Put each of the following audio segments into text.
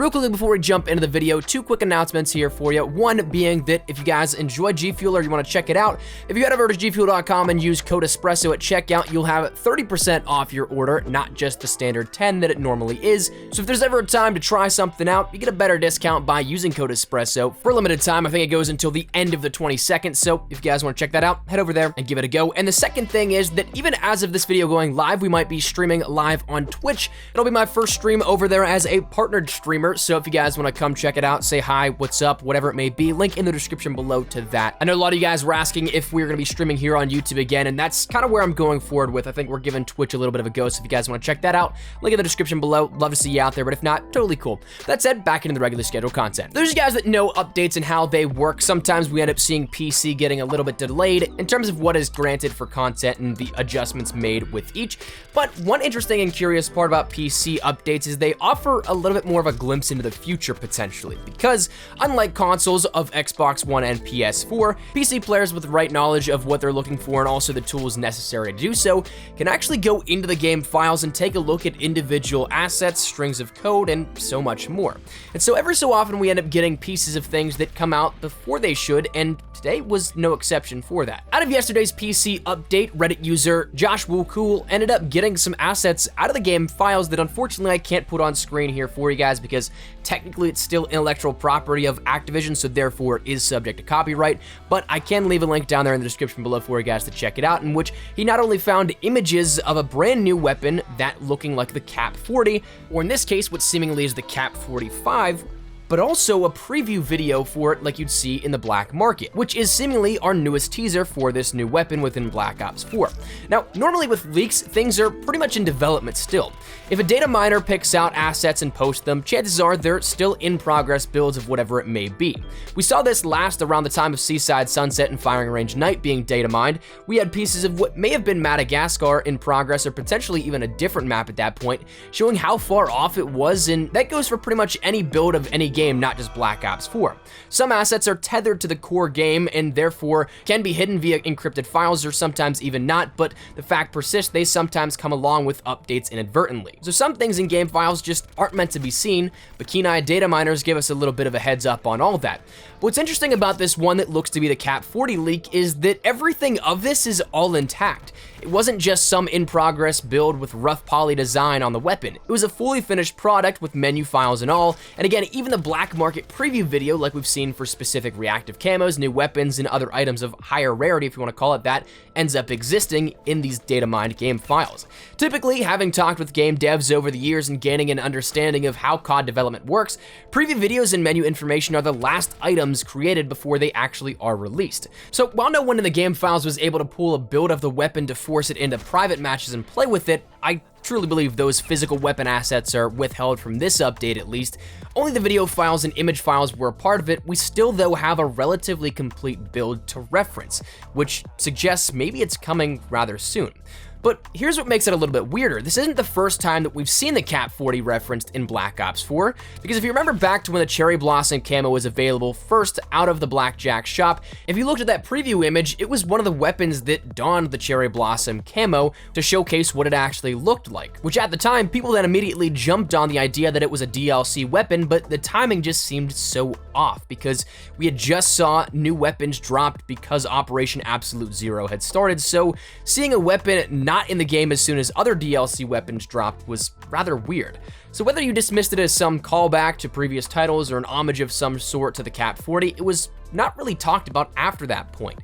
Real quickly before we jump into the video, two quick announcements here for you. One being that if you guys enjoy G Fuel or you want to check it out, if you head over to gfuel.com and use code espresso at checkout, you'll have 30% off your order, not just the standard 10 that it normally is. So if there's ever a time to try something out, you get a better discount by using code espresso for a limited time. I think it goes until the end of the 22nd. So if you guys want to check that out, head over there and give it a go. And the second thing is that even as of this video going live, we might be streaming live on Twitch. It'll be my first stream over there as a partnered streamer. So if you guys want to come check it out, say hi, what's up, whatever it may be, link in the description below to that. I know a lot of you guys were asking if we were going to be streaming here on YouTube again, and that's kind of where I'm going forward with. I think we're giving Twitch a little bit of a go, so if you guys want to check that out, link in the description below. Love to see you out there, but if not, totally cool. That said, back into the regularly scheduled content. There's you guys that know updates and how they work. Sometimes we end up seeing PC getting a little bit delayed in terms of what is granted for content and the adjustments made with each. But one interesting and curious part about PC updates is they offer a little bit more of a glimpse into the future potentially, because unlike consoles of Xbox One and PS4, PC players with the right knowledge of what they're looking for and also the tools necessary to do so can actually go into the game files and take a look at individual assets, strings of code, and so much more. And so every so often we end up getting pieces of things that come out before they should, and today was no exception for that. Out of yesterday's PC update, Reddit user Josh Woocool ended up getting some assets out of the game files that unfortunately I can't put on screen here for you guys because technically it's still intellectual property of Activision, so therefore it is subject to copyright, but I can leave a link down there in the description below for you guys to check it out, in which he not only found images of a brand new weapon that looking like the Cap 40, or in this case what seemingly is the Cap 45, but also a preview video for it like you'd see in the black market, which is seemingly our newest teaser for this new weapon within Black Ops 4. Now, normally with leaks, things are pretty much in development still. If a data miner picks out assets and posts them, chances are they're still in progress builds of whatever it may be. We saw this last around the time of Seaside Sunset and Firing Range Night being data mined. We had pieces of what may have been Madagascar in progress, or potentially even a different map at that point, showing how far off it was, and that goes for pretty much any build of any game, not just Black Ops 4. Some assets are tethered to the core game and therefore can be hidden via encrypted files or sometimes even not, but the fact persists, they sometimes come along with updates inadvertently. So some things in game files just aren't meant to be seen, but keen-eyed data miners give us a little bit of a heads up on all that. What's interesting about this one that looks to be the Cap 40 leak is that everything of this is all intact. It wasn't just some in-progress build with rough poly design on the weapon. It was a fully finished product with menu files and all, and again, even the black market preview video like we've seen for specific reactive camos, new weapons, and other items of higher rarity, if you want to call it that, ends up existing in these data mined game files. Typically, having talked with game devs over the years and gaining an understanding of how COD development works, preview videos and menu information are the last items created before they actually are released. So while no one in the game files was able to pull a build of the weapon to force it into private matches and play with it, I truly believe those physical weapon assets are withheld from this update at least. Only the video files and image files were a part of it. We still though have a relatively complete build to reference, which suggests maybe it's coming rather soon. But here's what makes it a little bit weirder. This isn't the first time that we've seen the Cap 40 referenced in Black Ops 4, because if you remember back to when the Cherry Blossom camo was available first out of the Blackjack shop, if you looked at that preview image, it was one of the weapons that donned the Cherry Blossom camo to showcase what it actually looked like, which at the time, people then immediately jumped on the idea that it was a DLC weapon, but the timing just seemed so off because we had just saw new weapons dropped because Operation Absolute Zero had started, so seeing a weapon not in the game as soon as other DLC weapons dropped was rather weird. So whether you dismissed it as some callback to previous titles or an homage of some sort to the Cap 40, it was not really talked about after that point.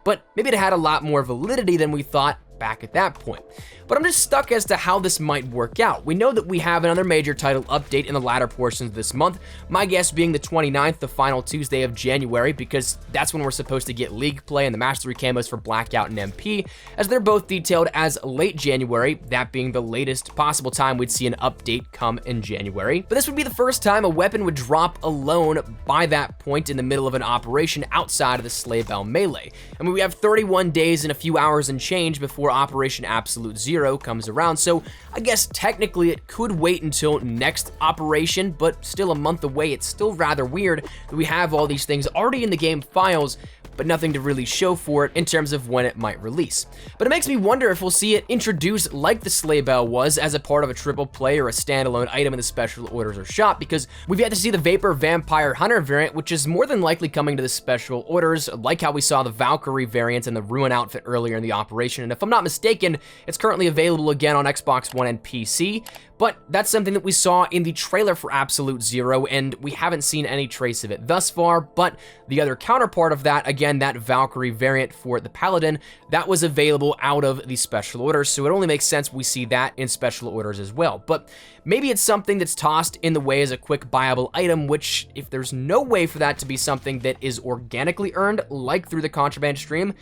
But maybe it had a lot more validity than we thought back at that point. But I'm just stuck as to how this might work out. We know that we have another major title update in the latter portions of this month, my guess being the 29th, the final Tuesday of January, because that's when we're supposed to get League play and the Mastery camos for Blackout and MP, as they're both detailed as late January, that being the latest possible time we'd see an update come in January. But this would be the first time a weapon would drop alone by that point in the middle of an operation outside of the Sleigh Bell melee. I mean, we have 31 days and a few hours and change before Operation Absolute Zero comes around, so I guess technically it could wait until next operation, but still a month away. It's still rather weird that we have all these things already in the game files, but nothing to really show for it in terms of when it might release. But it makes me wonder if we'll see it introduced like the sleigh bell was as a part of a triple play or a standalone item in the special orders or shop, because we've yet to see the Vapor Vampire Hunter variant, which is more than likely coming to the special orders, like how we saw the Valkyrie variant and the Ruin outfit earlier in the operation. And if I'm not mistaken, it's currently available again on Xbox One and PC, but that's something that we saw in the trailer for Absolute Zero, and we haven't seen any trace of it thus far. But the other counterpart of that, again, that Valkyrie variant for the Paladin, that was available out of the special orders, so it only makes sense we see that in special orders as well. But maybe it's something that's tossed in the way as a quick buyable item, which, if there's no way for that to be something that is organically earned, like through the contraband stream,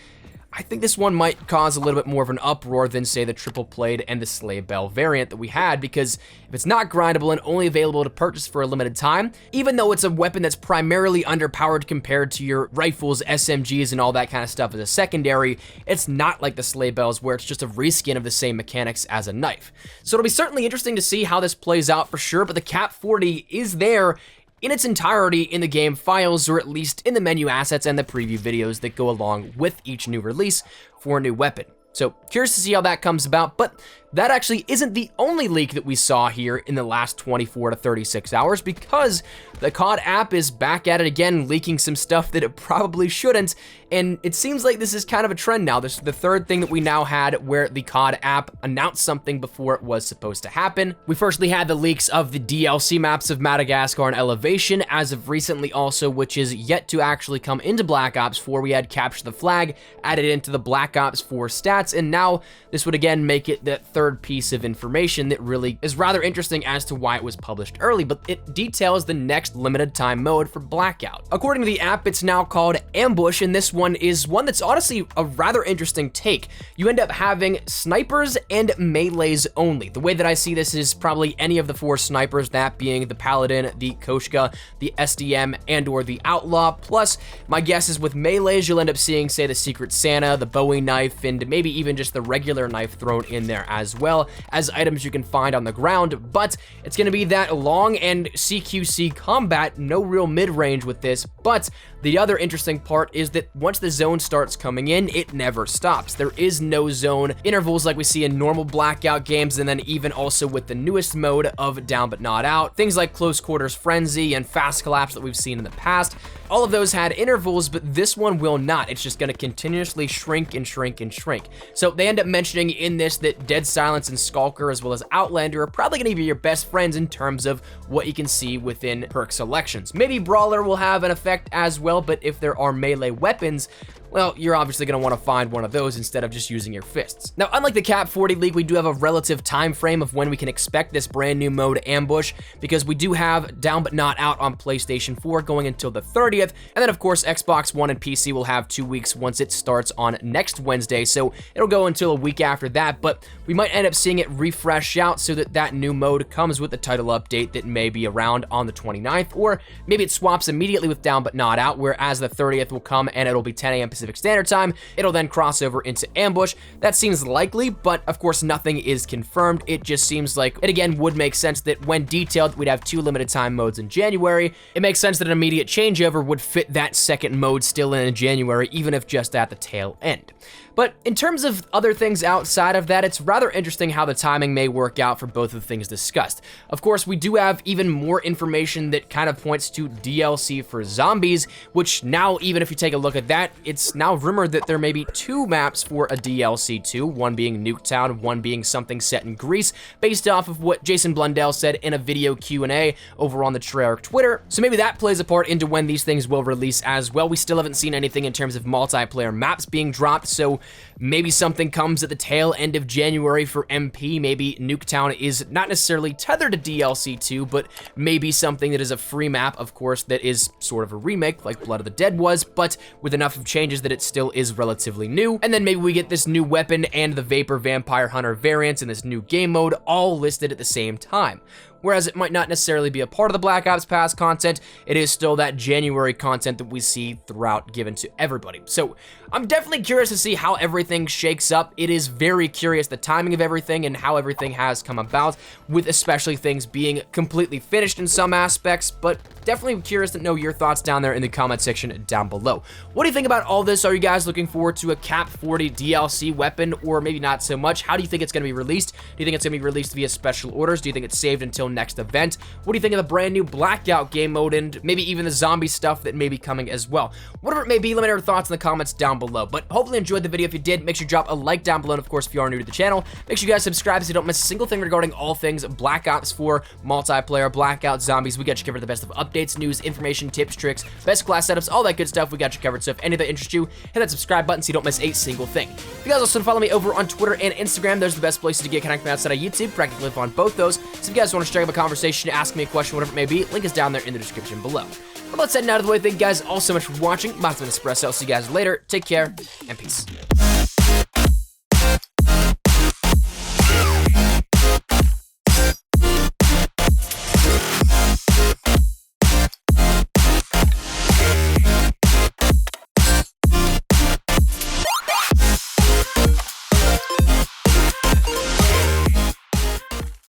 I think this one might cause a little bit more of an uproar than, say, the triple played and the sleigh bell variant that we had, because if it's not grindable and only available to purchase for a limited time, even though it's a weapon that's primarily underpowered compared to your rifles, SMGs, and all that kind of stuff as a secondary, it's not like the sleigh bells where it's just a reskin of the same mechanics as a knife. So it'll be certainly interesting to see how this plays out for sure, but the Cap 40 is there in its entirety in the game files, or at least in the menu assets and the preview videos that go along with each new release for a new weapon. So curious to see how that comes about, but that actually isn't the only leak that we saw here in the last 24 to 36 hours, because the COD app is back at it again, leaking some stuff that it probably shouldn't, and it seems like this is kind of a trend now. This is the third thing that we now had where the COD app announced something before it was supposed to happen. We firstly had the leaks of the DLC maps of Madagascar and Elevation, as of recently also, which is yet to actually come into Black Ops 4. We had Capture the Flag added into the Black Ops 4 stats, and now this would again make it that third piece of information that really is rather interesting as to why it was published early, but it details the next limited time mode for Blackout. According to the app, it's now called Ambush, and this one is one that's honestly a rather interesting take. You end up having snipers and melees only. The way that I see this is probably any of the 4 snipers, that being the Paladin, the Koshka, the SDM, and or the Outlaw. Plus, my guess is with melees, you'll end up seeing, say, the Secret Santa, the Bowie knife, and maybe even just the regular knife thrown in there as well as items you can find on the ground. But it's going to be that long and CQC combat, no real mid-range with this. But the other interesting part is that once the zone starts coming in, it never stops. There is no zone intervals like we see in normal Blackout games, and then even also with the newest mode of Down But Not Out, things like Close Quarters Frenzy and Fast Collapse that we've seen in the past, all of those had intervals, but this one will not. It's just going to continuously shrink and shrink and shrink. So they end up mentioning in this that Dead Silence and Skulker, as well as Outlander, are probably going to be your best friends in terms of what you can see within perk selections. Maybe Brawler will have an effect as well, but if there are melee weapons, well, you're obviously going to want to find one of those instead of just using your fists. Now, unlike the Cap 40 leak, we do have a relative time frame of when we can expect this brand new mode Ambush, because we do have Down But Not Out on PlayStation 4 going until the 30th, and then of course Xbox One and PC will have 2 weeks once it starts on next Wednesday, so it'll go until a week after that, but we might end up seeing it refresh out so that that new mode comes with the title update that may be around on the 29th, or maybe it swaps immediately with Down But Not Out, whereas the 30th will come and it'll be 10 a.m. Pacific Standard Time. It'll then cross over into Ambush. That seems likely, but of course nothing is confirmed. It just seems like it again would make sense that when detailed, we'd have 2 limited time modes in January. It makes sense that an immediate changeover would fit that second mode still in January, even if just at the tail end. But in terms of other things outside of that, it's rather interesting how the timing may work out for both of the things discussed. Of course, we do have even more information that kind of points to DLC for zombies, which now, even if you take a look at that, it's now rumored that there may be 2 maps for a DLC 2, one being Nuketown, one being something set in Greece, based off of what Jason Blundell said in a video Q&A over on the Treyarch Twitter. So maybe that plays a part into when these things will release as well. We still haven't seen anything in terms of multiplayer maps being dropped, so maybe something comes at the tail end of January for MP. Maybe Nuketown is not necessarily tethered to DLC 2, but maybe something that is a free map, of course, that is sort of a remake like Blood of the Dead was, but with enough of changes that it still is relatively new. And then maybe we get this new weapon and the Vapor Vampire Hunter variants in this new game mode all listed at the same time. whereas it might not necessarily be a part of the Black Ops Pass content, it is still that January content that we see throughout given to everybody. So I'm definitely curious to see how everything shakes up. It is very curious the timing of everything and how everything has come about, with especially things being completely finished in some aspects, but definitely curious to know your thoughts down there in the comment section down below. What do you think about all this? Are you guys looking forward to a Cap 40 DLC weapon, or maybe not so much? How do you think it's going to be released? Do you think it's going to be released via special orders? Do you think it's saved until next event? What do you think of the brand new Blackout game mode, and maybe even the zombie stuff that may be coming as well? Whatever it may be, let me know your thoughts in the comments down below. But hopefully you enjoyed the video. If you did, make sure you drop a like down below, and of course, if you are new to the channel, make sure you guys subscribe so you don't miss a single thing regarding all things Black Ops 4, multiplayer, Blackout, zombies. We got you covered the best of updates, news, information, tips, tricks, best class setups, all that good stuff. We got you covered. So if any of that interests you, hit that subscribe button so you don't miss a single thing. If you guys also follow me over on Twitter and Instagram, those are the best places to get connected outside of YouTube. Practically live on both those. So if you guys want to strike up a conversation, ask me a question, whatever it may be, link is down there in the description below. But let's head out of the way. Thank you guys all so much for watching. My name is Espresso. I'll see you guys later. Take care and peace.